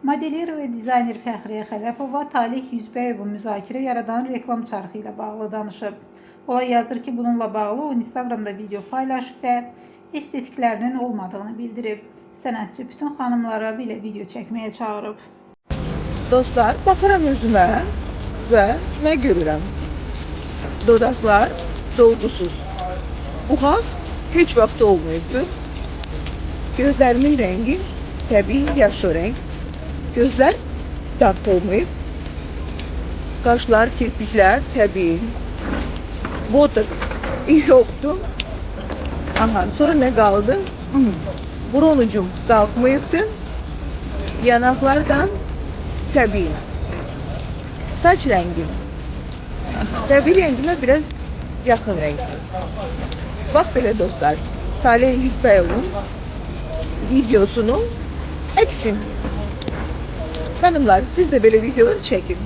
Modelyar və dizayner Fəxriyə Xələfova Talih Yüzbəyovun müzakirə yaradan reklam çarxı ilə bağlı danışıb. Olay yazır ki, bununla bağlı o Instagramda video paylaşıb və estetiklərinin olmadığını bildirib. Sənətçi bütün xanımlara belə video çəkməyə çağırıb. Dostlar, baxıram özümə və nə görürəm? Dodaqlar dolgusuz. Buxaq heç vaxt olmayıbdır. Gözlərimin rəngi təbii yaşıl rəng. Gözlər dark olmayıb. Qaşlar, kirpiklər təbii. Botoks yoxdur. Aha, sonra nə qaldı? Burun qalxmayıbdır. Yanaqlardan təbii. Saç rəngim təbii rəngimə biraz yaxın rəngdir. Bax belə dostlar, Talih Yüzbəyovun videosunu əksin. Hanımlar, siz də belə videoları çəkin.